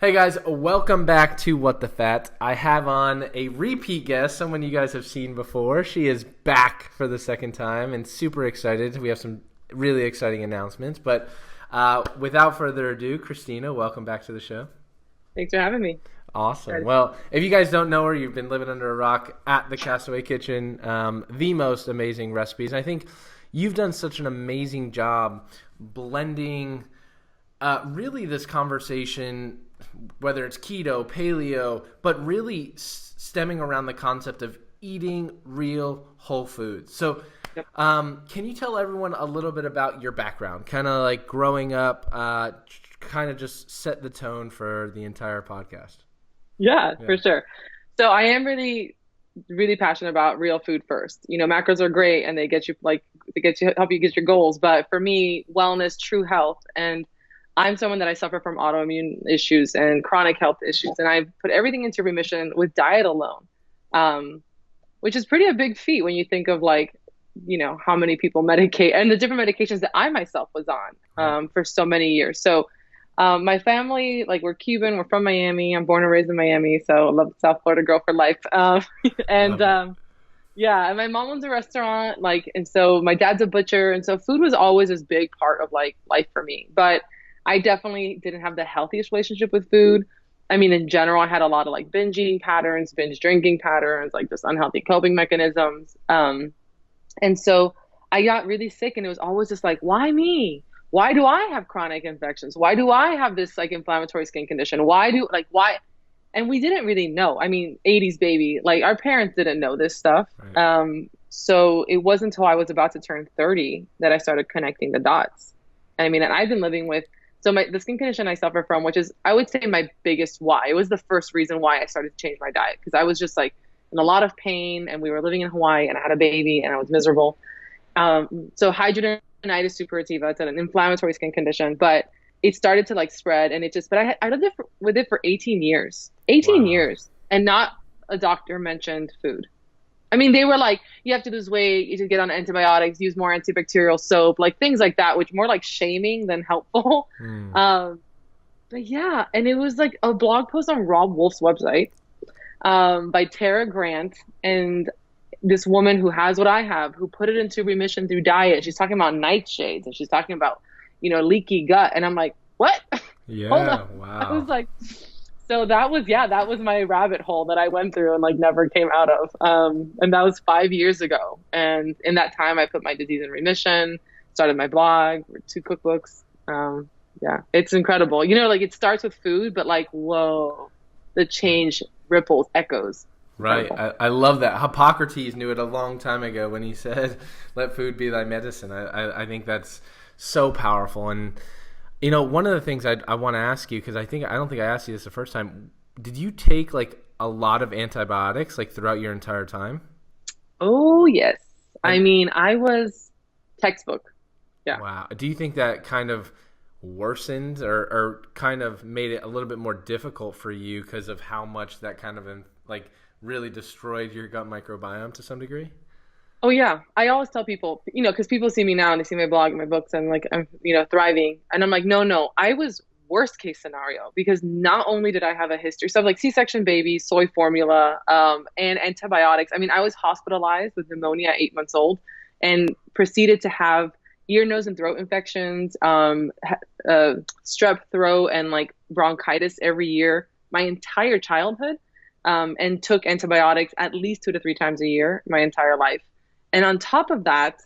Hey guys, welcome back to What the Fat. I have on a repeat guest, someone you guys have seen before. She is back for the second time and super excited. We have some really exciting announcements. But without further ado, Christina, welcome back to the show. Thanks for having me. Awesome. Well, if you guys don't know her, you've been living under a rock at the Castaway Kitchen, the most amazing recipes. And I think you've done such an amazing job blending really this conversation, whether it's keto, paleo, but really stemming around the concept of eating real whole foods. So can you tell everyone a little bit about your background, kind of like growing up, kind of just set the tone for the entire podcast? Yeah, for sure. So I am really, really passionate about real food first. You know, macros are great and they get you help you get your goals. But for me, wellness, true health, and I'm someone that I suffer from autoimmune issues and chronic health issues. And I put everything into remission with diet alone, which is pretty a big feat when you think of how many people medicate and the different medications that I myself was on for so many years. So my family, we're Cuban, we're from Miami. I'm born and raised in Miami. So I love the South Florida girl for life. And my mom owns a restaurant, and so my dad's a butcher. And so food was always this big part of life for me. But I definitely didn't have the healthiest relationship with food. I mean, in general, I had a lot of binge eating patterns, binge drinking patterns, just unhealthy coping mechanisms. And so I got really sick and it was always just why me? Why do I have chronic infections? Why do I have this inflammatory skin condition? Why? And we didn't really know. I mean, 80s baby, our parents didn't know this stuff. Right. So it wasn't until I was about to turn 30 that I started connecting the dots. I mean, and I've been living with the skin condition I suffer from, which is, I would say, my biggest why. It was the first reason why I started to change my diet, because I was just in a lot of pain, and we were living in Hawaii, and I had a baby, and I was miserable. So Hidradenitis Suppurativa, it's an inflammatory skin condition, but it started to spread, and but I lived with it for 18 years, 18 years, and not a doctor mentioned food. I mean, they were you have to lose weight, you should get on antibiotics, use more antibacterial soap, things like that, which more shaming than helpful. But yeah, and it was a blog post on Rob Wolf's website by Tara Grant, and this woman who has what I have, who put it into remission through diet. She's talking about nightshades, and she's talking about, leaky gut. And I'm like, what? Yeah, hold on. Wow. I was so that was my rabbit hole that I went through and never came out of. And that was 5 years ago. And in that time, I put my disease in remission, started my blog, 2 cookbooks. It's incredible. It starts with food, but whoa, the change ripples, echoes. Right. I love that. Hippocrates knew it a long time ago when he said, let food be thy medicine. I think that's so powerful. And, one of the things I want to ask you, because I don't think I asked you this the first time, did you take a lot of antibiotics throughout your entire time? Oh, yes. I mean, I was textbook. Yeah. Wow. Do you think that kind of worsened or kind of made it a little bit more difficult for you because of how much that kind of really destroyed your gut microbiome to some degree? Oh yeah. I always tell people, because people see me now and they see my blog and my books and I'm, thriving. And I'm no, I was worst case scenario, because not only did I have a history, so C-section baby, soy formula, and antibiotics. I mean, I was hospitalized with pneumonia at 8 months old and proceeded to have ear, nose, and throat infections, strep throat, and bronchitis every year, my entire childhood. And took antibiotics at least 2 to 3 times a year my entire life. And on top of that,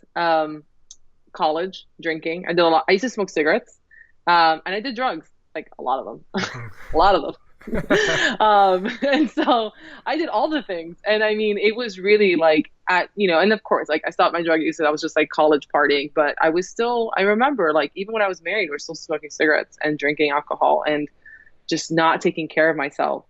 college, drinking. I did a lot. I used to smoke cigarettes, and I did drugs, a lot of them, a lot of them. And so I did all the things. And I mean, it was really and of course, I stopped my drug use, and I was just college partying, but I was still, I remember even when I was married, we're still smoking cigarettes and drinking alcohol and just not taking care of myself.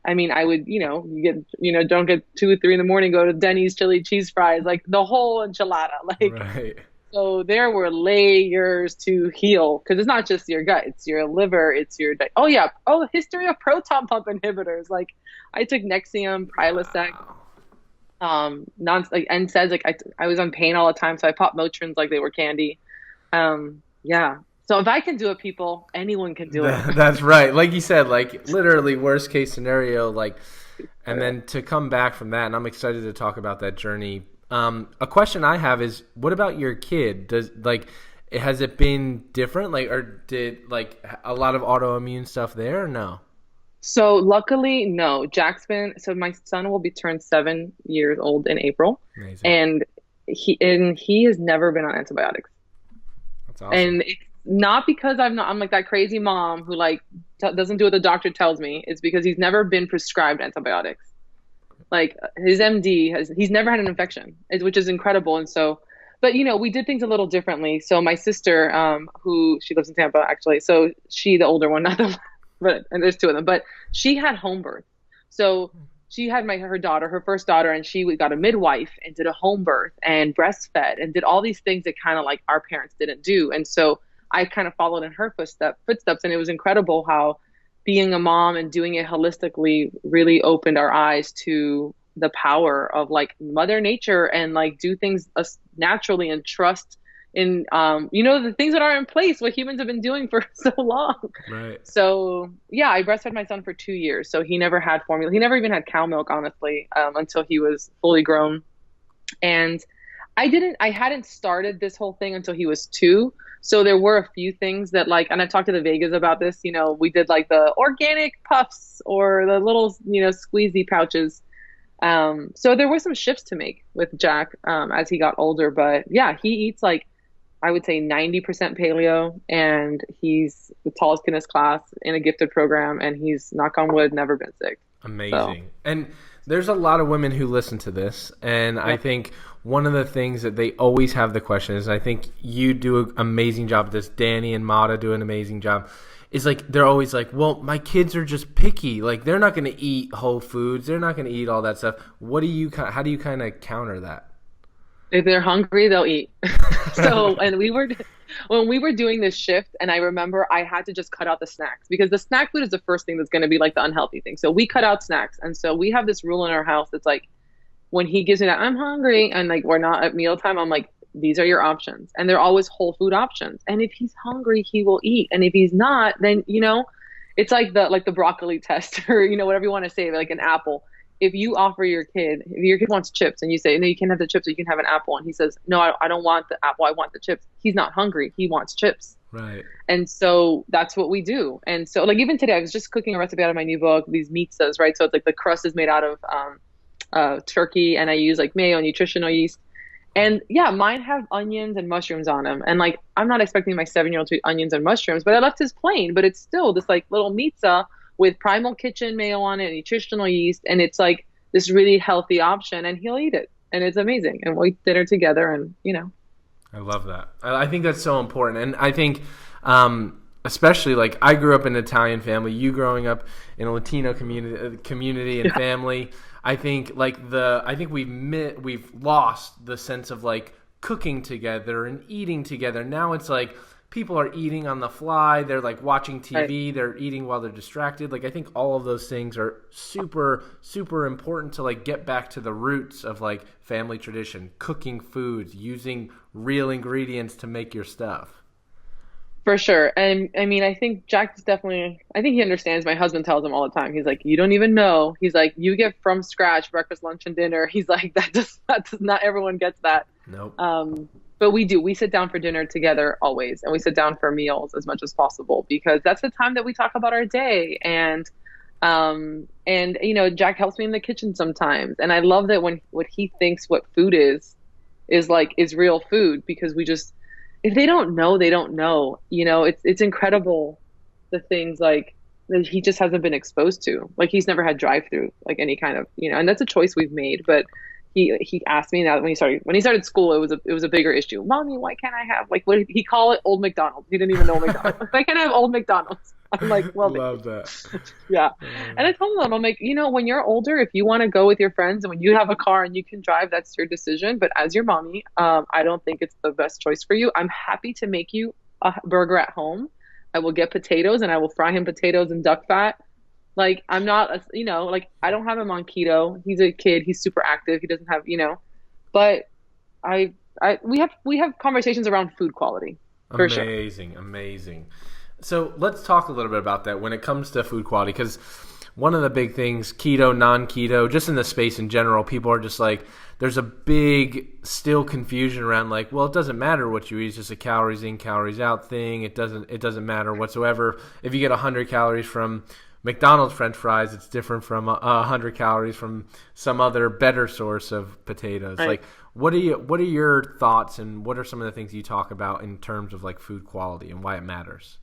I mean, I would, don't get 2 or 3 in the morning, go to Denny's chili cheese fries, the whole enchilada, Right. So there were layers to heal, because it's not just your gut, it's your liver, it's your, history of proton pump inhibitors. I took Nexium, Prilosec, NSAIDs, I was on pain all the time, so I popped Motrins like they were candy. So So if I can do it, people, anyone can do it. That's right. Like you said, like literally worst case scenario, like, and then to come back from that, and I'm excited to talk about that journey. A question I have is, what about your kid? Has it been different? Like, or did like a lot of autoimmune stuff there or no? So luckily, no. So my son will be turned 7 years old in April, Amazing. and he has never been on antibiotics. That's awesome. And it's not because I'm like that crazy mom who like doesn't do what the doctor tells me. It's because he's never been prescribed antibiotics. Like his MD he's never had an infection, which is incredible. And so, but we did things a little differently. So my sister, who she lives in Tampa actually, so she the older one, not the but and there's two of them, but she had home birth. So she had her daughter, her first daughter, and she got a midwife and did a home birth and breastfed and did all these things that kind of like our parents didn't do. And so I kind of followed in her footsteps, and it was incredible how being a mom and doing it holistically really opened our eyes to the power of like Mother Nature and like do things naturally and trust in the things that are in place, what humans have been doing for so long. Right. So yeah, I breastfed my son for 2 years. So he never had formula. He never even had cow milk, honestly, until he was fully grown. And I hadn't started this whole thing until he was 2. So there were a few things that like, and I talked to the Vegas about this, we did like the organic puffs or the little, squeezy pouches. So there were some shifts to make with Jack, as he got older, but yeah, he eats like, I would say 90% paleo, and he's the tallest in his class in a gifted program, and he's, knock on wood, never been sick. Amazing. So. And there's a lot of women who listen to this, and I think one of the things that they always have the question is, I think you do an amazing job at this, Danny and Mata do an amazing job, is like they're always like, well, my kids are just picky. Like they're not going to eat whole foods. They're not going to eat all that stuff. How do you kind of counter that? If they're hungry, they'll eat. So, and when we were doing this shift, and I remember I had to just cut out the snacks because the snack food is the first thing that's going to be like the unhealthy thing. So we cut out snacks. And so we have this rule in our house that's like, when he gives me that, I'm hungry, and like we're not at mealtime, I'm like, these are your options. And they're always whole food options. And if he's hungry, he will eat. And if he's not, then, it's like the broccoli test or, whatever you want to say, like an apple. If you offer if your kid wants chips and you say, no, you can't have the chips, or you can have an apple. And he says, no, I don't want the apple. I want the chips. He's not hungry. He wants chips. Right. And so that's what we do. And so like even today, I was just cooking a recipe out of my new book, these pizzas, right? So it's like the crust is made out of turkey, and I use like mayo, nutritional yeast. And yeah, mine have onions and mushrooms on them. And like, I'm not expecting my 7-year-old to eat onions and mushrooms, but I left his plain, but it's still this like little pizza with Primal Kitchen mayo on it, nutritional yeast, and it's like this really healthy option, and he'll eat it, and it's amazing. And we eat dinner together, and I love that. I think that's so important, and I think especially like I grew up in an Italian family, you growing up in a Latino community and family. I think we've lost the sense of like cooking together and eating together. Now it's like people are eating on the fly. They're like watching TV. Right. They're eating while they're distracted. Like I think all of those things are super, super important to like get back to the roots of like family tradition, cooking foods, using real ingredients to make your stuff. For sure. And I mean, I think Jack's I think he understands. My husband tells him all the time. He's like, you don't even know. He's like, you get from scratch breakfast, lunch, and dinner. He's like, that does not everyone gets that. Nope. But we sit down for dinner together always, and we sit down for meals as much as possible because that's the time that we talk about our day. And Jack helps me in the kitchen sometimes. And I love that when what he thinks what food is real food, because if they don't know, they don't know. It's incredible the things like that he just hasn't been exposed to. Like he's never had drive-through, like any kind of, and that's a choice we've made. But he asked me that when he started school, it was a bigger issue. Mommy, why can't I have what did he call it? Old McDonald's. He didn't even know McDonald's. Why can't I have Old McDonald's? I'm like, well, love that. Yeah. And I told him, I'm like, when you're older, if you want to go with your friends and when you have a car and you can drive, that's your decision. But as your mommy, I don't think it's the best choice for you. I'm happy to make you a burger at home. I will get potatoes and I will fry him potatoes and duck fat. Like I'm not, I don't have him on keto. He's a kid. He's super active. He doesn't have, but we have conversations around food quality. for sure. Amazing. So let's talk a little bit about that when it comes to food quality, because one of the big things, keto, non-keto, just in the space in general, people are just like, there's a big still confusion around like, well, it doesn't matter what you eat, it's just a calories in, calories out thing. It doesn't matter whatsoever. If you get 100 calories from McDonald's French fries, it's different from 100 calories from some other better source of potatoes. Right. Like, what are your thoughts, and what are some of the things you talk about in terms of like food quality and why it matters?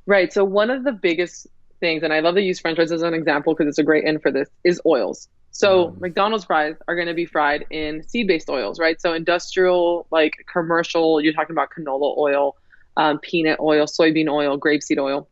Right. So one of the biggest things, and I love to use French fries as an example because it's a great in for this, is oils. So McDonald's fries are going to be fried in seed-based oils, right? So industrial, like commercial, you're talking about canola oil, peanut oil, soybean oil, grapeseed oil.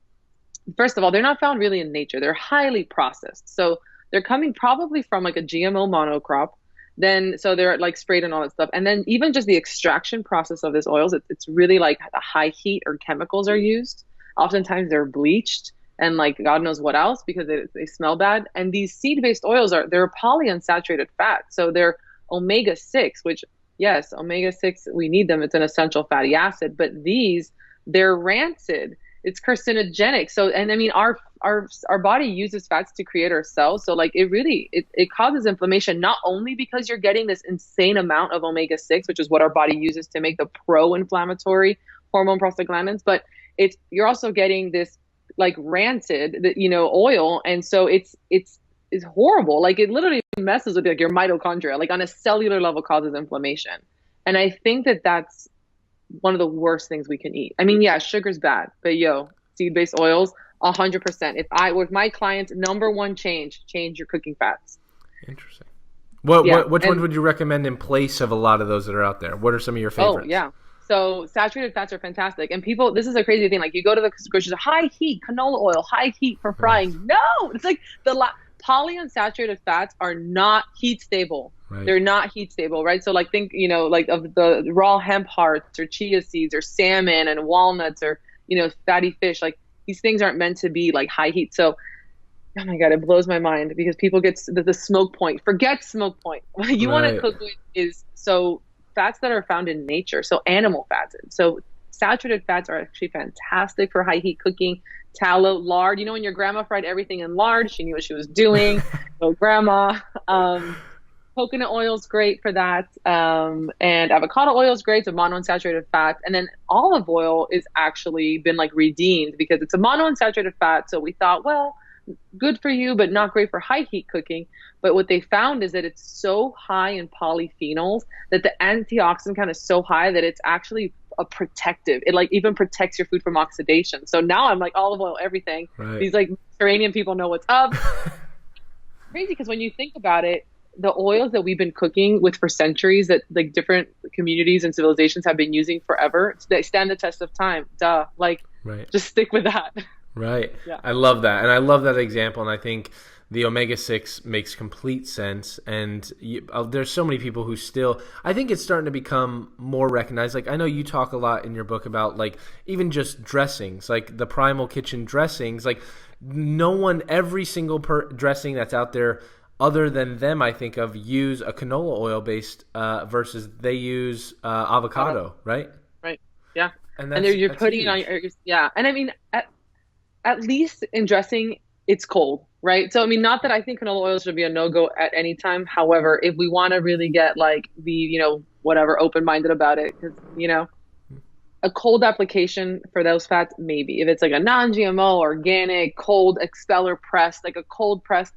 First of all, they're not found really in nature. They're highly processed. So they're coming probably from like a GMO monocrop. Then, so they're like sprayed and all that stuff. And then even just the extraction process of these oils, it's really like a high heat or chemicals are used. Oftentimes they're bleached and like God knows what else because they smell bad. And these seed-based oils they're polyunsaturated fat. So they're omega-6, which yes, omega-6, we need them. It's an essential fatty acid, but they're rancid. It's carcinogenic. So, and I mean, our body uses fats to create our cells. So like it causes inflammation, not only because you're getting this insane amount of omega-6, which is what our body uses to make the pro-inflammatory hormone prostaglandins, but you're also getting this like rancid, oil. And so it's horrible. Like it literally messes with like your mitochondria, like on a cellular level causes inflammation. And I think that's one of the worst things we can eat. I mean, yeah, sugar's bad, but seed-based oils, 100%. With my clients, number one change your cooking fats. Interesting. Which ones would you recommend in place of a lot of those that are out there? What are some of your favorites? Oh, yeah. So saturated fats are fantastic. And people, this is a crazy thing. Like you go to the grocery store, high heat canola oil, high heat for frying. No, it's like polyunsaturated fats are not heat stable. Right. They're not heat stable, right? So like think, like of the raw hemp hearts or chia seeds or salmon and walnuts or, fatty fish, like these things aren't meant to be like high heat. So, oh my God, it blows my mind because people get the smoke point. Forget smoke point. What you want to cook with is fats that are found in nature. So animal fats. So saturated fats are actually fantastic for high heat cooking. Tallow, lard. When your grandma fried everything in lard, she knew what she was doing. So grandma. Coconut oil is great for that. And avocado oil is great. It's a monounsaturated fat. And then olive oil is actually been like redeemed because it's a monounsaturated fat. So we thought, well, good for you, but not great for high heat cooking. But what they found is that it's so high in polyphenols that the antioxidant count is so high that it's actually a protective. It like even protects your food from oxidation. So now I'm like olive oil, everything. Right. These like Mediterranean people know what's up. Crazy because when you think about it, the oils that we've been cooking with for centuries that like different communities and civilizations have been using forever, they stand the test of time. Duh. Like, just stick with that. Right. Yeah. I love that. And I love that example. And I think the omega-6 makes complete sense. And there's so many people who still, I think it's starting to become more recognized. Like I know you talk a lot in your book about like even just dressings, like the Primal Kitchen dressings, like every single dressing that's out there other than them, I think of use a canola oil based versus they use avocado, right? Right. Yeah. And you're putting it on your, and I mean, at least in dressing, it's cold, right? So, I mean, not that I think canola oil should be a no-go at any time. However, if we want to really get be, whatever, open-minded about it, because, a cold application for those fats, maybe. If it's like a non-GMO, organic, cold expeller pressed, like a cold pressed.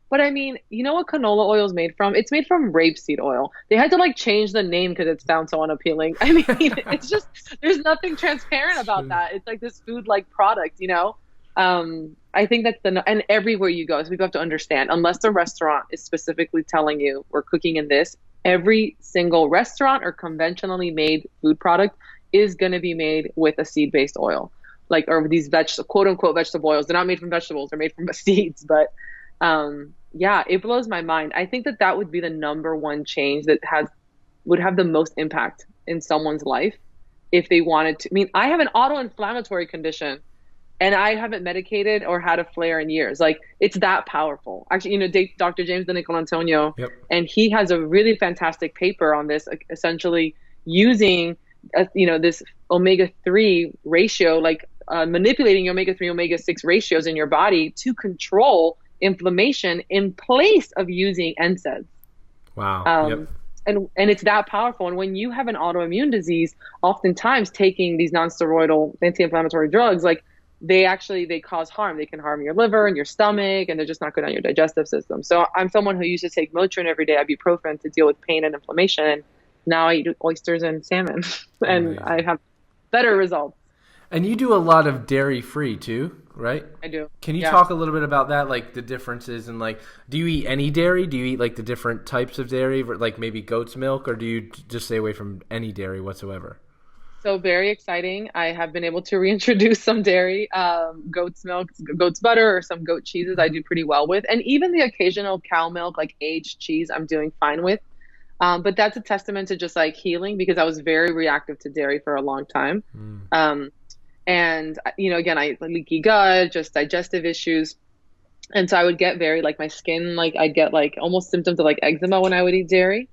But I mean, what canola oil is made from? It's made from rapeseed oil. They had to change the name because it sounds so unappealing. I mean, it's just, there's nothing transparent about that. It's like this food product, I think that's and everywhere you go, so people have to understand, unless the restaurant is specifically telling you we're cooking in this, every single restaurant or conventionally made food product is going to be made with a seed-based oil, or these quote unquote vegetable oils. They're not made from vegetables, they're made from seeds. But it blows my mind. I think that would be the number one change that would have the most impact in someone's life if they wanted to. I mean, I have an autoinflammatory condition and I haven't medicated or had a flare in years. Like, it's that powerful. Actually, Dr. James De Nicolantonio, and he has a really fantastic paper on this, essentially using this omega-3 ratio, like manipulating omega-3, omega-6 ratios in your body to control inflammation in place of using NSAIDs. Wow. Yep. And it's that powerful. And when you have an autoimmune disease, oftentimes taking these non-steroidal anti-inflammatory drugs, like they cause harm. They can harm your liver and your stomach, and they're just not good on your digestive system. So I'm someone who used to take Motrin every day, ibuprofen, to deal with pain and inflammation. And now I eat oysters and salmon, and Amazing. I have better results. And you do a lot of dairy-free too, right? I do. Can you talk a little bit about that, like the differences, and like, do you eat any dairy? Do you eat like the different types of dairy, like maybe goat's milk, or do you just stay away from any dairy whatsoever? So very exciting. I have been able to reintroduce some dairy, goat's milk, goat's butter, or some goat cheeses I do pretty well with. And even the occasional cow milk, like aged cheese, I'm doing fine with. But that's a testament to just like healing, because I was very reactive to dairy for a long time. And, again, I leaky gut, just digestive issues. And so I would get very, like, my skin, like I'd get like almost symptoms of like eczema when I would eat dairy.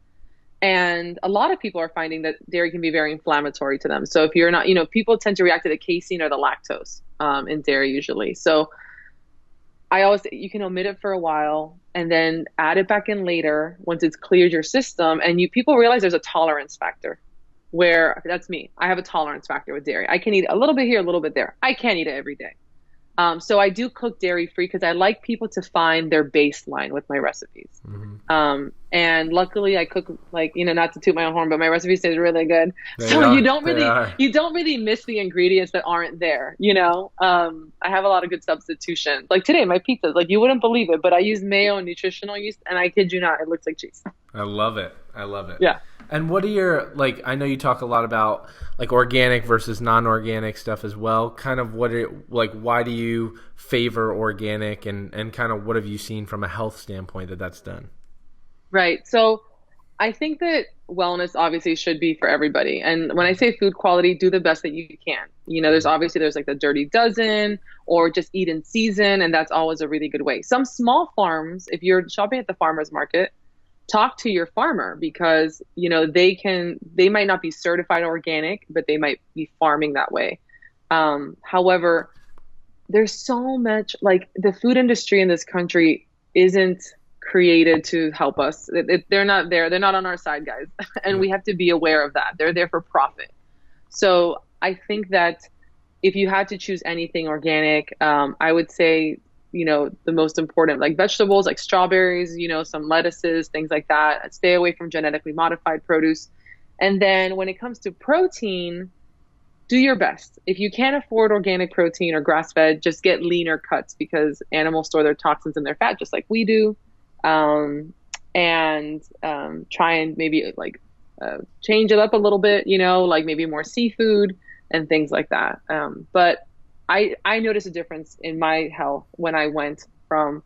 And a lot of people are finding that dairy can be very inflammatory to them. So if you're not, people tend to react to the casein or the lactose in dairy usually. So I always say you can omit it for a while and then add it back in later once it's cleared your system. And people realize there's a tolerance factor, where that's me. I have a tolerance factor with dairy. I can eat a little bit here, a little bit there. I can't eat it every day. So I do cook dairy free because I like people to find their baseline with my recipes. And luckily I cook, like, not to toot my own horn, but my recipe stays really good. You don't really miss the ingredients that aren't there. I have a lot of good substitutions. Like today, my pizzas, like you wouldn't believe it, but I use mayo and nutritional yeast, and I kid you not, it looks like cheese. I love it. Yeah. And what are your, like, I know you talk a lot about like organic versus non-organic stuff as well. Kind of why do you favor organic, and kind of what have you seen from a health standpoint that's done? Right. So I think that wellness obviously should be for everybody. And when I say food quality, do the best that you can. There's like the dirty dozen, or just eat in season. And that's always a really good way. Some small farms, if you're shopping at the farmer's market, talk to your farmer, because they might not be certified organic, but they might be farming that way. However, there's so much, like, the food industry in this country isn't created to help us. They're not there. They're not on our side, guys. And we have to be aware of that. They're there for profit. So I think that if you had to choose anything organic, I would say the most important, like vegetables, like strawberries, some lettuces, things like that. Stay away from genetically modified produce. And then when it comes to protein, do your best. If you can't afford organic protein or grass-fed, just get leaner cuts, because animals store their toxins in their fat just like we do. And try and maybe change it up a little bit, like maybe more seafood and things like that. But I noticed a difference in my health when I went from,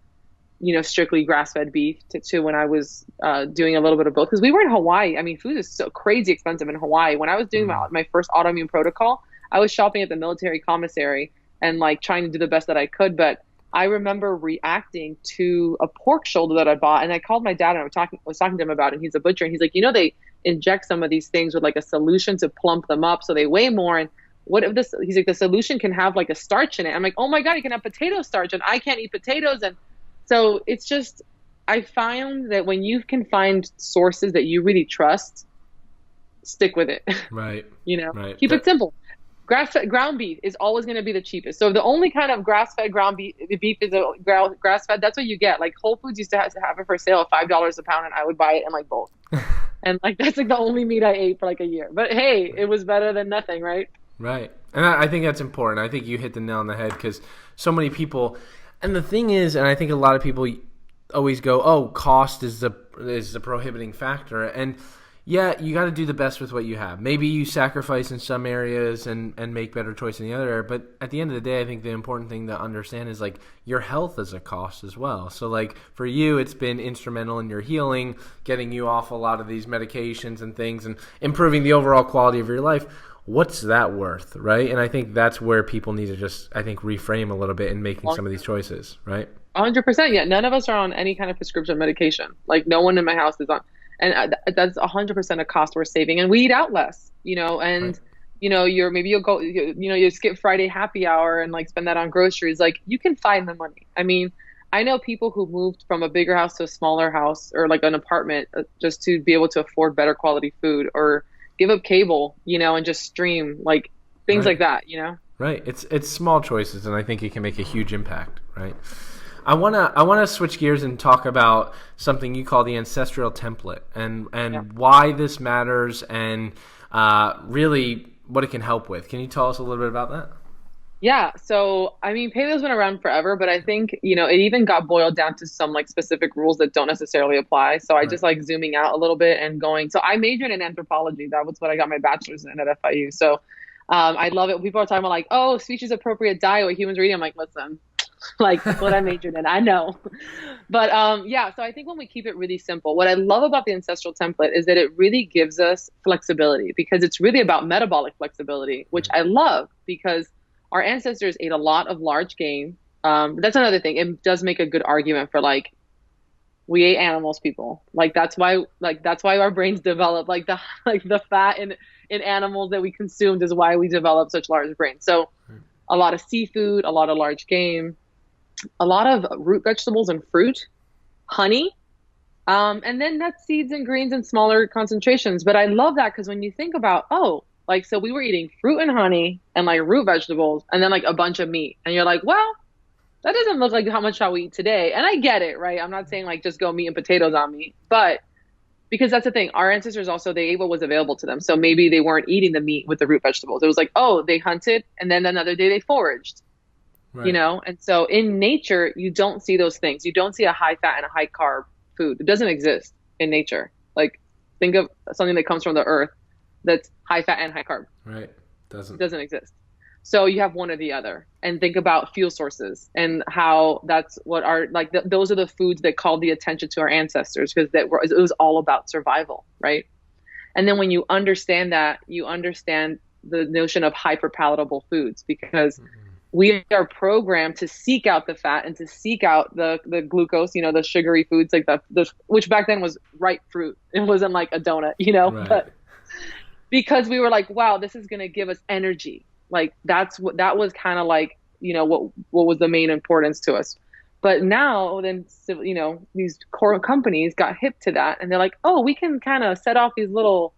strictly grass-fed beef to when I was doing a little bit of both. Because we were in Hawaii. I mean, food is so crazy expensive in Hawaii. When I was doing my first autoimmune protocol, I was shopping at the military commissary and like trying to do the best that I could. But I remember reacting to a pork shoulder that I bought, and I called my dad and I was talking to him about it. And he's a butcher, and he's like, they inject some of these things with like a solution to plump them up so they weigh more. And what if this? He's like, the solution can have like a starch in it. I'm like, oh my God, you can have potato starch, and I can't eat potatoes. And so it's just, I find that when you can find sources that you really trust, stick with it. Right. Right. Keep it simple. Grass-fed ground beef is always going to be the cheapest. So the only kind of grass-fed ground beef is grass-fed. That's what you get. Like Whole Foods used to have it for sale at $5 a pound, and I would buy it in like bulk. And like that's like the only meat I ate for like a year. But hey, it was better than nothing, right? Right. And I think that's important. I think you hit the nail on the head, because so many people, and the thing is, and I think a lot of people always go, oh, cost is the prohibiting factor. And yeah, you got to do the best with what you have. Maybe you sacrifice in some areas and make better choice in the other area. But at the end of the day, I think the important thing to understand is like your health is a cost as well. So like for you, it's been instrumental in your healing, getting you off a lot of these medications and things, and improving the overall quality of your life. What's that worth, right? And I think that's where people need to just, I think, reframe a little bit in making some of these choices, right? 100%. Yeah, none of us are on any kind of prescription medication. Like no one in my house is on. And that's 100% a cost we're saving. And we eat out less. and Right. maybe you'll go, you skip Friday happy hour and like spend that on groceries. Like you can find the money. I mean, I know people who moved from a bigger house to a smaller house or like an apartment just to be able to afford better quality food or give up cable, and just stream like things Right. like that, Right. It's small choices, and I think it can make a huge impact. Right. I wanna switch gears and talk about something you call the ancestral template, and Yeah. why this matters, and really what it can help with. Can you tell us a little bit about that? Yeah. So, I mean, paleo's been around forever, but I think, it even got boiled down to some like specific rules that don't necessarily apply. So I Right. just like zooming out a little bit and going. So I majored in anthropology. That was what I got my bachelor's in at FIU. So I love it. People are talking about like, oh, species appropriate diet, what humans are eating. I'm like, listen, like that's what I majored in. I know. But yeah, so I think when we keep it really simple, what I love about the ancestral template is that it really gives us flexibility because it's really about metabolic flexibility, which I love because our ancestors ate a lot of large game. That's another thing. It does make a good argument for like we ate animals, people. Like that's why our brains develop like the like the fat in animals that we consumed is why we develop such large brains. So a lot of seafood, a lot of large game, a lot of root vegetables and fruit, honey, and then nuts, seeds, and greens in smaller concentrations. But I love that because when you think about, oh, like, so we were eating fruit and honey and like root vegetables and then like a bunch of meat. And you're like, well, that doesn't look like how much how we eat today. And I get it, right? I'm not saying like just go meat and potatoes on me, but because that's the thing, our ancestors also, they ate what was available to them. So maybe they weren't eating the meat with the root vegetables. It was like, oh, they hunted and then another day they foraged. Right. And so in nature, you don't see those things. You don't see a high fat and a high carb food. It doesn't exist in nature. Like think of something that comes from the earth that's high fat and high carb. Right. It Doesn't. doesn't exist. So you have one or the other. And think about fuel sources and how that's what are like those are the foods that called the attention to our ancestors because it was all about survival, right? And then when you understand that, you understand the notion of hyperpalatable foods because we are programmed to seek out the fat and to seek out the glucose, the sugary foods like the which back then was ripe fruit. It wasn't like a donut, Right. but because we were like, wow, this is going to give us energy. Like that was kind of like, what was the main importance to us. But now then, these core companies got hip to that and they're like, oh, we can kind of set off these little,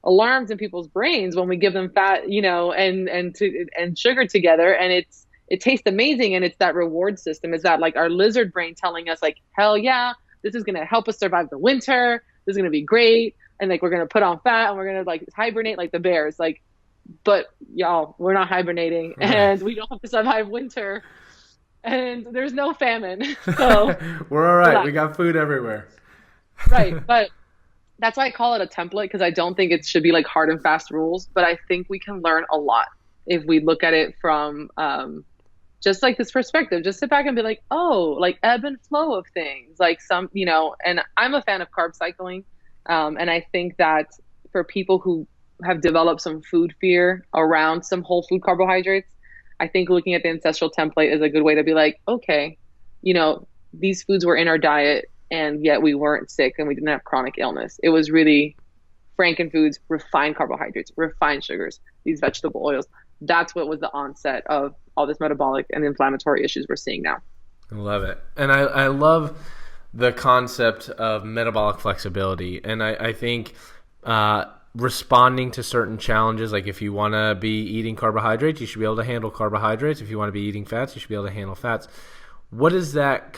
alarms in people's brains when we give them fat, and sugar together. And it tastes amazing. And it's that reward system. It's that like our lizard brain telling us like, hell yeah, this is going to help us survive the winter. This is going to be great. And like, we're going to put on fat and we're going to like hibernate like the bears. Like, but y'all, we're not hibernating and we don't have to survive winter and there's no famine. So We're all right. relax. We got food everywhere. Right. But that's why I call it a template because I don't think it should be like hard and fast rules, but I think we can learn a lot if we look at it from just like this perspective. Just sit back and be like, oh, like ebb and flow of things, like some, and I'm a fan of carb cycling. And I think that for people who have developed some food fear around some whole food carbohydrates, I think looking at the ancestral template is a good way to be like, okay, these foods were in our diet and yet we weren't sick and we didn't have chronic illness. It was really frankenfoods, refined carbohydrates, refined sugars, these vegetable oils. That's what was the onset of all this metabolic and inflammatory issues we're seeing now. I love it. And I love the concept of metabolic flexibility. And I think responding to certain challenges, like if you want to be eating carbohydrates, you should be able to handle carbohydrates. If you want to be eating fats, you should be able to handle fats. What does that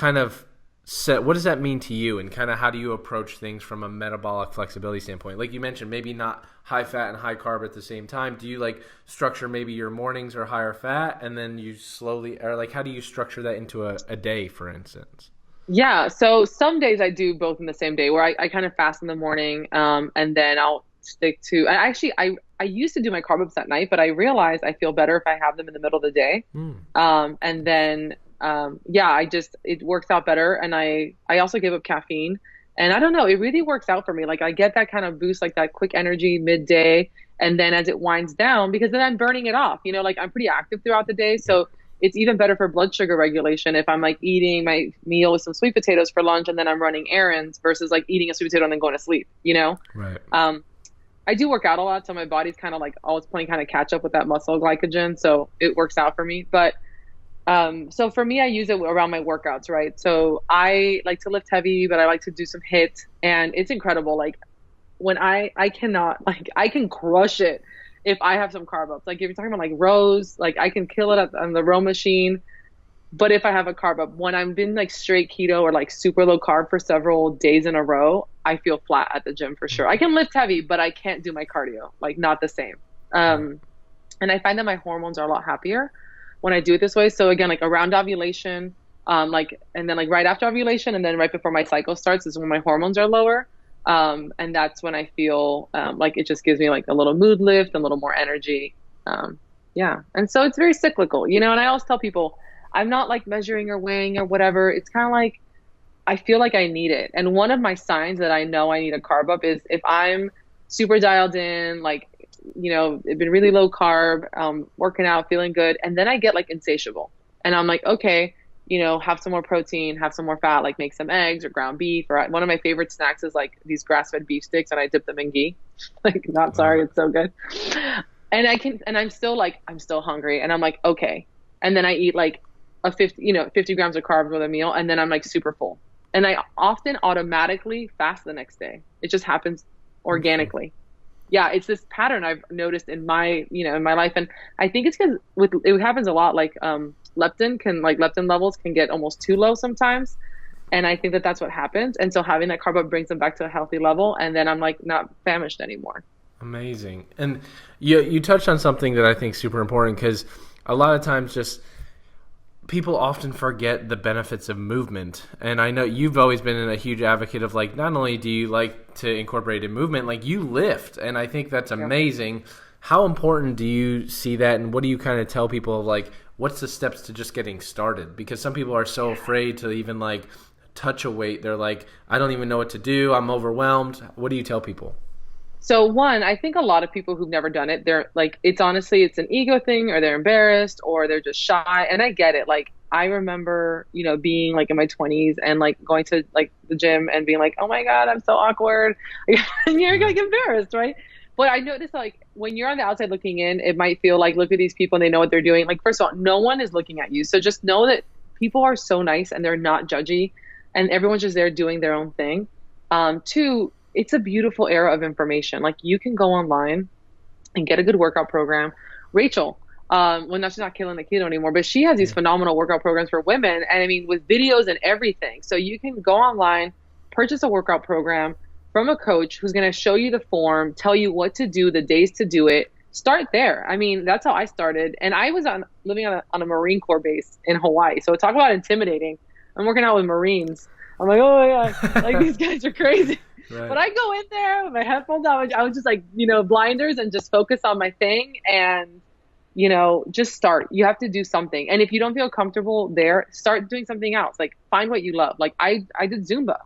what does that mean to you, and kind of how do you approach things from a metabolic flexibility standpoint? Like you mentioned, maybe not high fat and high carb at the same time. Do you like structure maybe your mornings are higher fat and then you slowly, or like how do you structure that into a day, for instance? Yeah. So some days I do both in the same day where I kind of fast in the morning and then I'll stick to, and actually I used to do my carb ups at night, but I realized I feel better if I have them in the middle of the day. And then it works out better. And I also give up caffeine and I don't know, it really works out for me. Like I get that kind of boost, like that quick energy midday. And then as it winds down, because then I'm burning it off, like I'm pretty active throughout the day. So it's even better for blood sugar regulation if I'm like eating my meal with some sweet potatoes for lunch and then I'm running errands versus like eating a sweet potato and then going to sleep, Right. I do work out a lot, so my body's kind of like always playing kind of catch up with that muscle glycogen, so it works out for me. But so for me, I use it around my workouts, right? So I like to lift heavy, but I like to do some hit, and it's incredible. Like when I cannot, like I can crush it if I have some carb ups. Like if you're talking about like rows, like I can kill it on the row machine. But if I have a carb up, when I've been like straight keto or like super low carb for several days in a row, I feel flat at the gym for sure. I can lift heavy, but I can't do my cardio, like not the same. And I find that my hormones are a lot happier when I do it this way. So again, like around ovulation, like, and then like right after ovulation and then right before my cycle starts is when my hormones are lower. And that's when I feel like it just gives me like a little mood lift and a little more energy. Yeah. And so it's very cyclical, you know, and I always tell people, I'm not like measuring or weighing or whatever. It's kind of like, I feel like I need it. And one of my signs that I know I need a carb up is if I'm super dialed in, like, you know, it's been really low carb, working out, feeling good. And then I get like insatiable and I'm like, okay, you know, have some more protein, have some more fat, like make some eggs or ground beef. Or one of my favorite snacks is like these grass-fed beef sticks and I dip them in ghee. Like, not sorry, it's so good. And I'm still like, I'm still hungry. And I'm like, okay. And then I eat like 50 grams of carbs with a meal. And then I'm like super full. And I often automatically fast the next day. It just happens organically. Yeah, it's this pattern I've noticed in my life. And I think it's because it happens a lot. Like leptin levels can get almost too low sometimes. And I think that that's what happens. And so having that carb up brings them back to a healthy level. And then I'm like not famished anymore. Amazing. And you touched on something that I think is super important because a lot of times just people often forget the benefits of movement. And I know you've always been a huge advocate of like, not only do you like to incorporate in movement, like you lift. And I think that's amazing. Yeah. How important do you see that? And what do you kind of tell people of like, what's the steps to just getting started? Because some people are so afraid to even like touch a weight. They're like, I don't even know what to do. I'm overwhelmed. What do you tell people? So one, I think a lot of people who've never done it, they're like, it's an ego thing, or they're embarrassed, or they're just shy. And I get it. Like, I remember, you know, being like in my 20s and like going to like the gym and being like, oh my God, I'm so awkward. And you're like embarrassed, right? But I noticed like when you're on the outside looking in, it might feel like, look at these people and they know what they're doing. Like, first of all, no one is looking at you. So just know that people are so nice and they're not judgy and everyone's just there doing their own thing. Two, it's a beautiful era of information. Like you can go online and get a good workout program. Rachel, well, now she's not killing the keto anymore, but she has these phenomenal workout programs for women. And I mean, with videos and everything. So you can go online, purchase a workout program from a coach who's going to show you the form, tell you what to do, the days to do it. Start there. I mean, that's how I started. And I was living on a Marine Corps base in Hawaii. So talk about intimidating. I'm working out with Marines. I'm like, oh my God, like these guys are crazy. Right. But I go in there with my headphones on. I was just like, you know, blinders and just focus on my thing and, you know, just start. You have to do something. And if you don't feel comfortable there, start doing something else. Like find what you love. Like I did Zumba.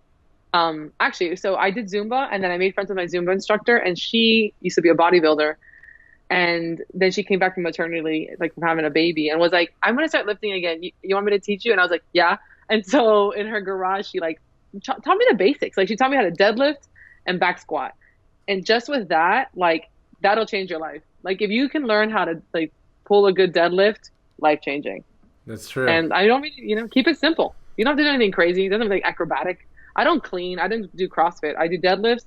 Actually, so I did Zumba and then I made friends with my Zumba instructor and she used to be a bodybuilder. And then she came back from maternity, like from having a baby and was like, I'm going to start lifting again. You want me to teach you? And I was like, yeah. And so in her garage, she like, taught me the basics. Like she taught me how to deadlift and back squat. And just with that, like that'll change your life. Like if you can learn how to like pull a good deadlift, life changing. That's true. And I don't mean, you know, keep it simple. You don't have to do anything crazy. It doesn't have to be like acrobatic. I don't clean. I didn't do CrossFit. I do deadlifts.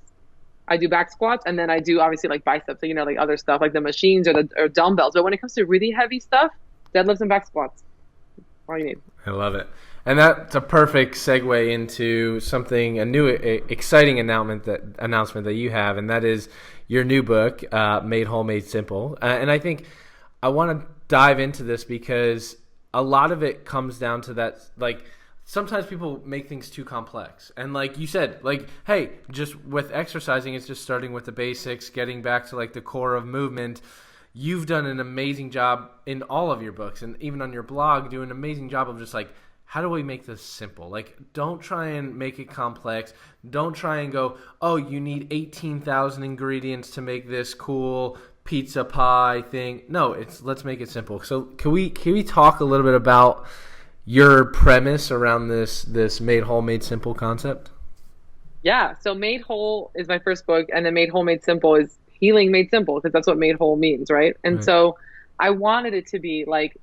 I do back squats. And then I do obviously like biceps, so, you know, like other stuff like the machines or dumbbells. But when it comes to really heavy stuff, deadlifts and back squats. All you need. I love it. And that's a perfect segue into something, a new exciting announcement that you have, and that is your new book, Made Whole, Made Simple. And I think I want to dive into this because a lot of it comes down to that, like, sometimes people make things too complex. And like you said, like, hey, just with exercising, it's just starting with the basics, getting back to like the core of movement. You've done an amazing job in all of your books and even on your blog, doing an amazing job of just like, how do we make this simple? Like, don't try and make it complex. Don't try and go, oh, you need 18,000 ingredients to make this cool pizza pie thing. No, let's make it simple. So can we talk a little bit about your premise around this Made Whole, Made Simple concept? Yeah. So Made Whole is my first book, and then Made Whole, Made Simple is healing made simple, because that's what made whole means, right? And Right. so I wanted it to be like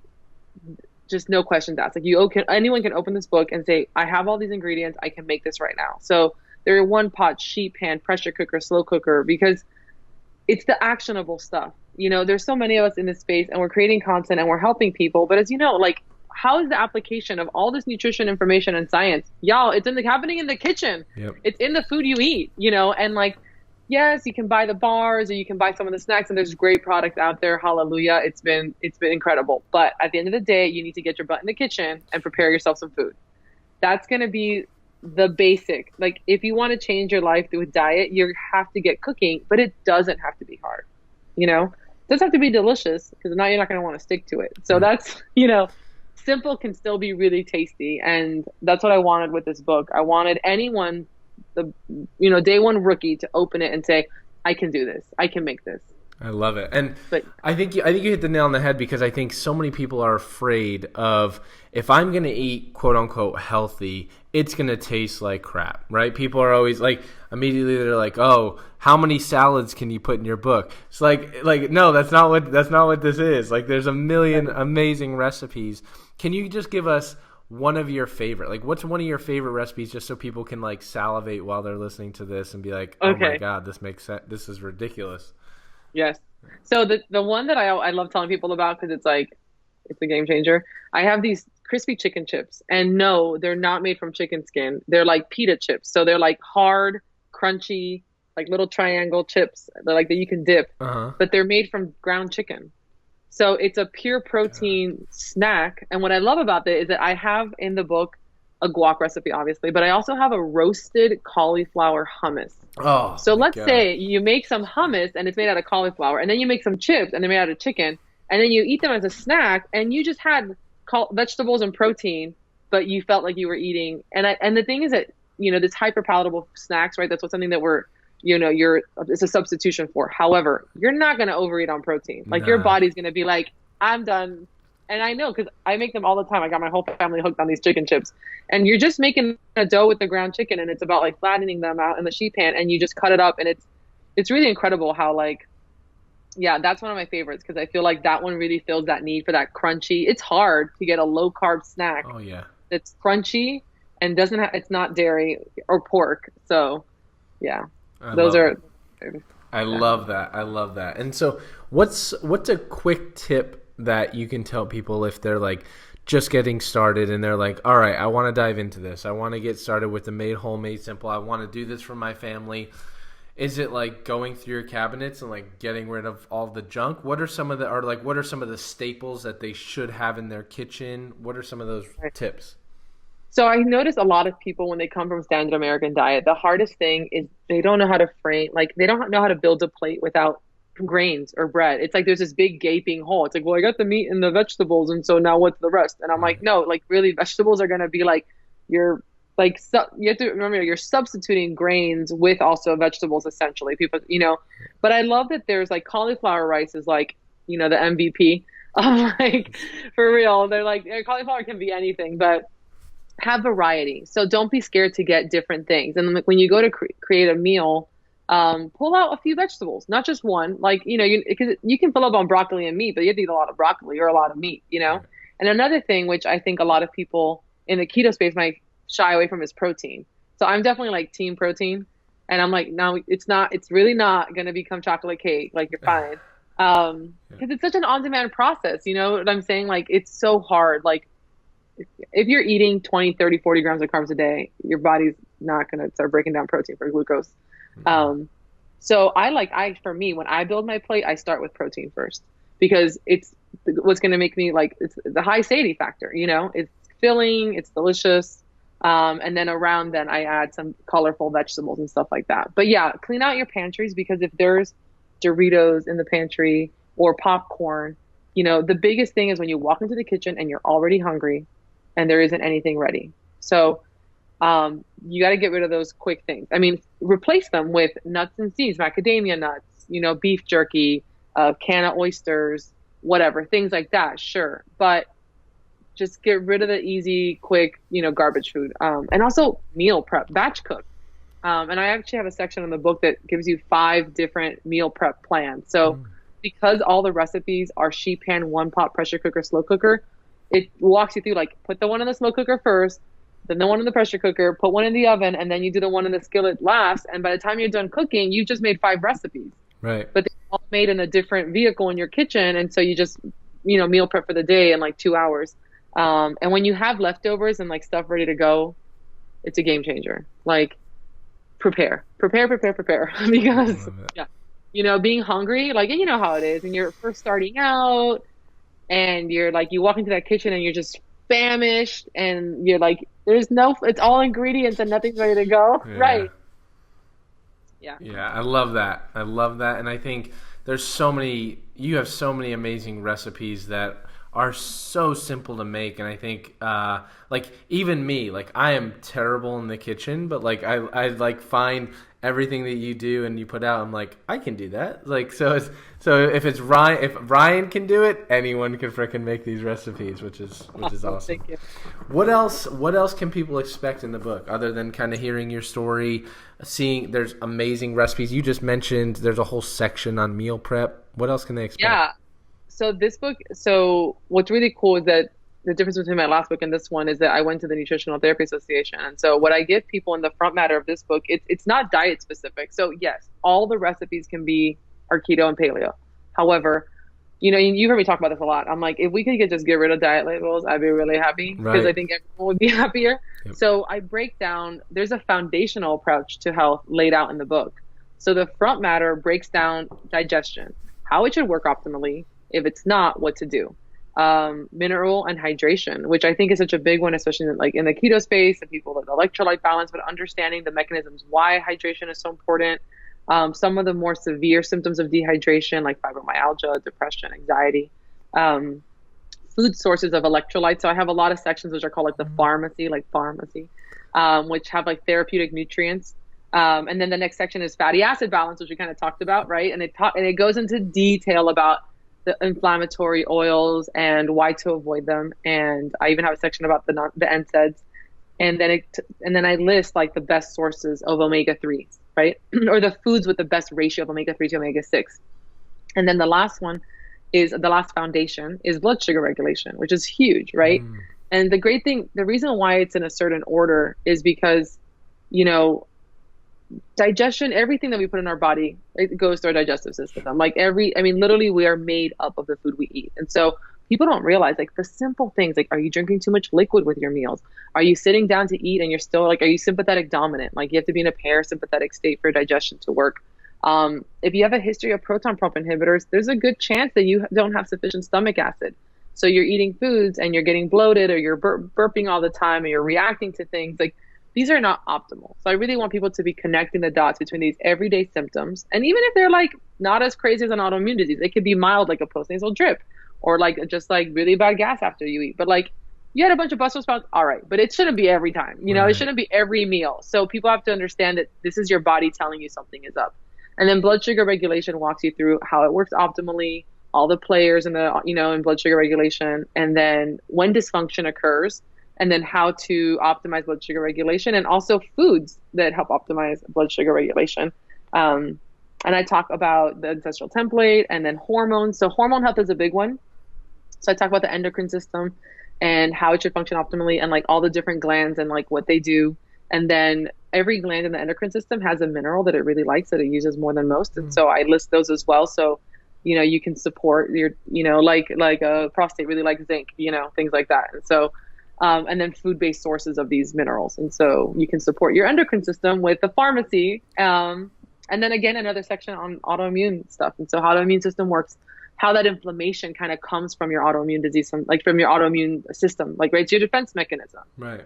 just no questions asked. Like anyone can open this book and say, I have all these ingredients, I can make this right now. So they're one pot, sheet pan, pressure cooker, slow cooker, because it's the actionable stuff. There's so many of us in this space, and we're creating content and we're helping people. But as you know, like, how is the application of all this nutrition information and science? Y'all, it's happening in the kitchen. Yep. It's in the food you eat, and like, yes, you can buy the bars or you can buy some of the snacks, and there's great products out there. Hallelujah. It's been incredible. But at the end of the day, you need to get your butt in the kitchen and prepare yourself some food. That's going to be the basic. Like, if you want to change your life through a diet, you have to get cooking, but it doesn't have to be hard. It doesn't have to be delicious, because now you're not going to want to stick to it. So that's, simple can still be really tasty. And that's what I wanted with this book. I wanted anyone, day one rookie, to open it and say, I can do this. I can make this. I love it. And But I think you hit the nail on the head, because I think so many people are afraid of, if I'm going to eat quote unquote healthy, it's going to taste like crap, right? People are always like, immediately they're like, oh, how many salads can you put in your book? It's like, no, that's not what this is. Like, there's a million amazing recipes. Can you just give us one of your favorite, like, what's one of your favorite recipes, just so people can like salivate while they're listening to this and be like, oh my God, this makes sense. This is ridiculous. Yes. So the one that I love telling people about, because it's a game changer. I have these crispy chicken chips, and no, they're not made from chicken skin. They're like pita chips. So they're like hard, crunchy, like little triangle chips. They're like that you can dip, but they're made from ground chicken. So it's a pure protein snack. And what I love about that is that I have in the book a guac recipe, obviously, but I also have a roasted cauliflower hummus. Oh, so let's say you make some hummus and it's made out of cauliflower, and then you make some chips and they're made out of chicken, and then you eat them as a snack, and you just had vegetables and protein, but you felt like you were eating. And the thing is that, this hyper palatable snacks, right? That's something that we're, it's a substitution for. However, you're not going to overeat on protein. Like, your body's going to be like, I'm done. And I know, because I make them all the time. I got my whole family hooked on these chicken chips. And you're just making a dough with the ground chicken, and it's about like flattening them out in the sheet pan, and you just cut it up, and it's really incredible how, like, yeah, that's one of my favorites, because I feel like that one really fills that need for that crunchy. It's hard to get a low carb snack. Oh yeah. That's crunchy and it's not dairy or pork. So yeah, I love that. I love that. And so what's a quick tip that you can tell people if they're like just getting started and they're like, all right, I want to dive into this. I want to get started with the made whole, made simple. I want to do this for my family. Is it like going through your cabinets and like getting rid of all the junk? What are some of the staples that they should have in their kitchen? What are some of those tips? So I notice a lot of people, when they come from standard American diet, the hardest thing is they don't know how to frame, like, they don't know how to build a plate without grains or bread. It's like there's this big gaping hole. It's like, well, I got the meat and the vegetables, and so now what's the rest? And I'm like, no, like, really, vegetables are going to be like your, like, you have to remember, you're substituting grains with also vegetables, essentially. People, but I love that there's like cauliflower rice is like, the MVP. Like, for real, they're like, cauliflower can be anything, but have variety. So don't be scared to get different things. And when you go to create a meal, pull out a few vegetables, not just one. Like, because you can fill up on broccoli and meat, but you have to eat a lot of broccoli or a lot of meat, And another thing, which I think a lot of people in the keto space might shy away from, is protein. So I'm definitely like team protein. And I'm like, no, it's really not going to become chocolate cake. Like, you're fine. Because it's such an on-demand process. You know what I'm saying? Like, it's so hard. Like, if you're eating 20, 30, 40 grams of carbs a day, your body's not going to start breaking down protein for glucose. So for me, when I build my plate, I start with protein first, because it's what's going to make me, like, it's the high satiety factor, it's filling, it's delicious. And then around then I add some colorful vegetables and stuff like that. But yeah, clean out your pantries, because if there's Doritos in the pantry or popcorn, the biggest thing is when you walk into the kitchen and you're already hungry and there isn't anything ready. So you got to get rid of those quick things. I mean, replace them with nuts and seeds, macadamia nuts, beef jerky, can of oysters, whatever, things like that. Sure. But just get rid of the easy, quick, garbage food. And also meal prep, batch cook. And I actually have a section in the book that gives you 5 different meal prep plans. So because all the recipes are sheet pan, one pot, pressure cooker, slow cooker, it walks you through like put the one in the slow cooker first, then the one in the pressure cooker, put one in the oven, and then you do the one in the skillet last. And by the time you're done cooking, you've just made 5 recipes. Right. But they're all made in a different vehicle in your kitchen. And so you just, meal prep for the day in like 2 hours. And when you have leftovers and like stuff ready to go, it's a game changer. Like prepare because being hungry, like, and you know how it is, and you're first starting out and you're like, you walk into that kitchen and you're just famished and you're like, it's all ingredients and nothing's ready to go. Yeah. Right. Yeah. I love that. And I think you have so many amazing recipes that are so simple to make. And I think, like even me, like I am terrible in the kitchen, but like I like find everything that you do and you put out, I'm like, I can do that. Like, so if Ryan can do it, anyone can freaking make these recipes, which is awesome. Thank you. What else can people expect in the book other than kind of hearing your story, seeing there's amazing recipes? You just mentioned there's a whole section on meal prep. What else can they expect? Yeah. So this book, what's really cool is that the difference between my last book and this one is that I went to the Nutritional Therapy Association. And so what I give people in the front matter of this book, it's not diet specific. So yes, all the recipes are keto and paleo. However, you heard me talk about this a lot. I'm like, if we could just get rid of diet labels, I'd be really happy because I think everyone would be happier. Yep. So I break down, there's a foundational approach to health laid out in the book. So the front matter breaks down digestion, how it should work optimally. If it's not, what to do. Mineral and hydration, which I think is such a big one, especially in the keto space and people with electrolyte balance, but understanding the mechanisms why hydration is so important. Some of the more severe symptoms of dehydration, like fibromyalgia, depression, anxiety. Food sources of electrolytes. So I have a lot of sections which are called like the pharmacy, which have like therapeutic nutrients. And then the next section is fatty acid balance, which we kind of talked about, right? And it goes into detail about the inflammatory oils and why to avoid them. And I even have a section about the NSAIDs. And then I list like the best sources of omega-3s, right? Or the foods with the best ratio of omega-3 to omega-6. And then the last foundation is blood sugar regulation, which is huge, right? And the reason why it's in a certain order is because, digestion, everything that we put in our body, it goes through our digestive system. Like literally we are made up of the food we eat. And so people don't realize like the simple things, like, are you drinking too much liquid with your meals? Are you sitting down to eat and you're still like, are you sympathetic dominant? Like you have to be in a parasympathetic state for digestion to work. If you have a history of proton pump inhibitors, there's a good chance that you don't have sufficient stomach acid. So you're eating foods and you're getting bloated or you're burping all the time and you're reacting to things like, these are not optimal. So I really want people to be connecting the dots between these everyday symptoms. And even if they're like not as crazy as an autoimmune disease, it could be mild, like a postnasal drip or like just like really bad gas after you eat. But like you had a bunch of Brussels sprouts, all right. But it shouldn't be every time, It shouldn't be every meal. So people have to understand that this is your body telling you something is up. And then blood sugar regulation walks you through how it works optimally, all the players in in blood sugar regulation, and then when dysfunction occurs, and then how to optimize blood sugar regulation, and also foods that help optimize blood sugar regulation. And I talk about the ancestral template and then hormones. So hormone health is a big one. So I talk about the endocrine system and how it should function optimally and like all the different glands and like what they do. And then every gland in the endocrine system has a mineral that it really likes that it uses more than most. And so I list those as well. So, you can support your, like a prostate really likes zinc, things like that. And so, and then food-based sources of these minerals. And so you can support your endocrine system with the pharmacy. And then again, another section on autoimmune stuff. And so how the immune system works, how that inflammation kind of comes from your autoimmune disease, from your autoimmune system, like right, it's your defense mechanism. Right.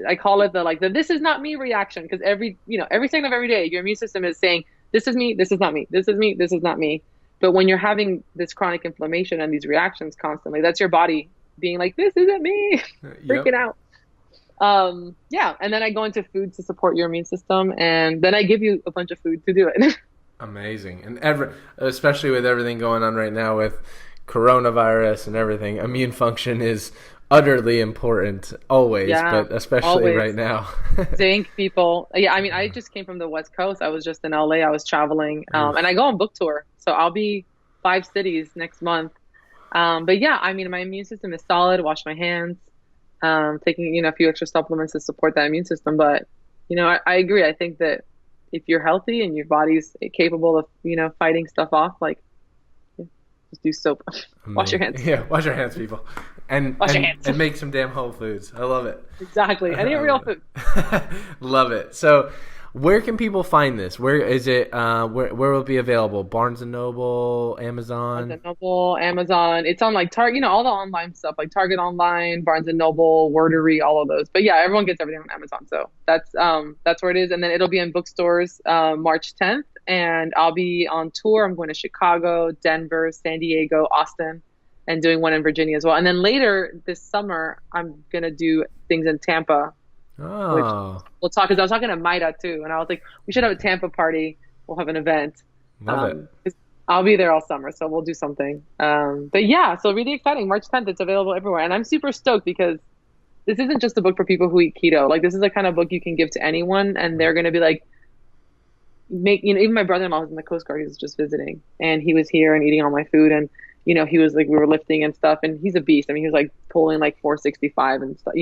I call it the this is not me reaction. Because every second of every day, your immune system is saying, this is me, this is not me, this is me, this is not me. But when you're having this chronic inflammation and these reactions constantly, that's your body being like, this isn't me, freaking out. And then I go into food to support your immune system, and then I give you a bunch of food to do it. Amazing. And especially with everything going on right now with coronavirus and everything, immune function is utterly important always, Yeah, but especially always. right now. Zinc people. Yeah, I mean, I just came from the West Coast. I was just in LA. I was traveling, and I Oof. go on book tour. So I'll be 5 cities next month. But yeah, I mean, my immune system is solid. Wash my hands, taking, a few extra supplements to support that immune system. But, I agree. I think that if you're healthy and your body's capable of, fighting stuff off, like, yeah, just do soap. Wash your Amazing. hands. Yeah, wash your hands, people, and Wash your and hands. and make some damn Whole Foods. I love it. Exactly. And eat I real love food. it. Love it. So, where can people find this? Where is it? Where will it be available? Barnes and Noble, Barnes Amazon. and Noble, Amazon. It's on like Target, all the online stuff, like Target Online, Barnes and Noble, Wordery, all of those. But yeah, everyone gets everything on Amazon. So that's where it is. And then it'll be in bookstores March 10th. And I'll be on tour. I'm going to Chicago, Denver, San Diego, Austin, and doing one in Virginia as well. And then later this summer, I'm gonna do things in Tampa, which Oh, we'll talk. Because I was talking to Maida too, and I was like, we should have a Tampa party. We'll have an event. love it. 'Cause I'll be there all summer, so we'll do something. But yeah, so really exciting. March 10th, it's available everywhere. And I'm super stoked because this isn't just a book for people who eat keto. Like, this is the kind of book you can give to anyone, and they're going to be like, even my brother-in-law was in the Coast Guard, he was just visiting, and he was here and eating all my food. And, he was like, we were lifting and stuff, and he's a beast. I mean, he was like pulling like 465 and stuff.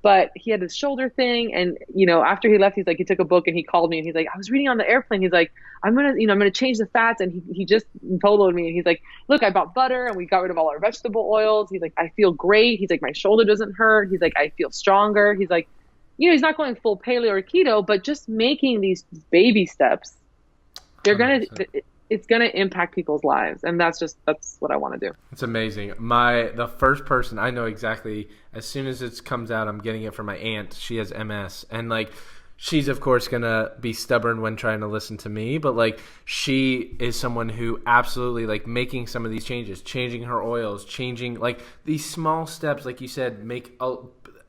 But he had this shoulder thing, and after he left, he's like, he took a book and he called me and he's like, I was reading on the airplane. He's like, I'm gonna change the fats, and he just poloed me and he's like, look, I bought butter and we got rid of all our vegetable oils. He's like, I feel great. He's like, my shoulder doesn't hurt. He's like, I feel stronger. He's like, he's not going full paleo or keto, but just making these baby steps, they're gonna 100%. it's gonna impact people's lives, and that's what I want to do. It's amazing. The first person I know exactly, as soon as it comes out, I'm getting it from my aunt. She has MS, and like, she's of course gonna be stubborn when trying to listen to me, but like, she is someone who absolutely, like, making some of these changes, changing her oils, changing, like, these small steps, like you said,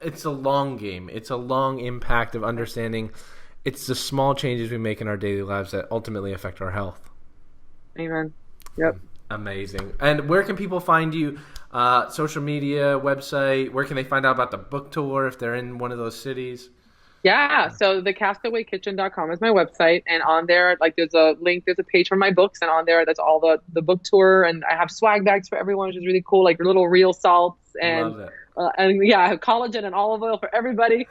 it's a long game. It's a long impact of understanding. It's the small changes we make in our daily lives that ultimately affect our health. Amen. Yep. Amazing. And where can people find you? Social media, website? Where can they find out about the book tour if they're in one of those cities? Yeah, so the castawaykitchen.com is my website, and on there, like, there's a link, there's a page for my books, and on there, that's all the book tour, and I have swag bags for everyone, which is really cool, like little real salts, Love it. and yeah, I have collagen and olive oil for everybody.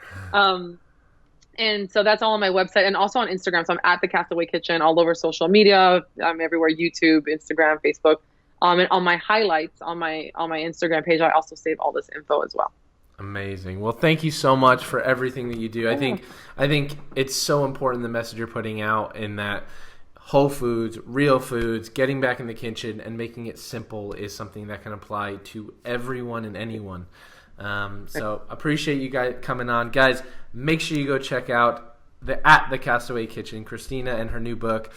And so that's all on my website, and also on Instagram. So I'm at the Castaway Kitchen all over social media. I'm everywhere: YouTube, Instagram, Facebook. And on my highlights on my Instagram page, I also save all this info as well. Amazing. Well, thank you so much for everything that you do. I think it's so important, the message you're putting out, in that whole foods, real foods, getting back in the kitchen and making it simple is something that can apply to everyone and anyone. So appreciate you guys coming on. Guys, make sure you go check out the Castaway Kitchen, Christina, and her new book,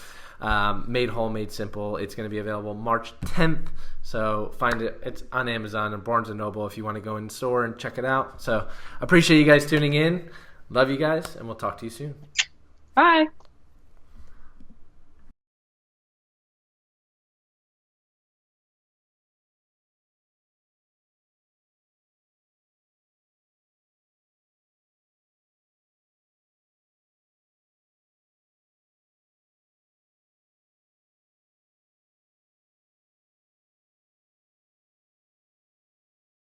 Made Whole, Made Simple. It's going to be available March 10th. So find it. It's on Amazon and Barnes & Noble if you want to go in store and check it out. So appreciate you guys tuning in. Love you guys, and we'll talk to you soon. Bye.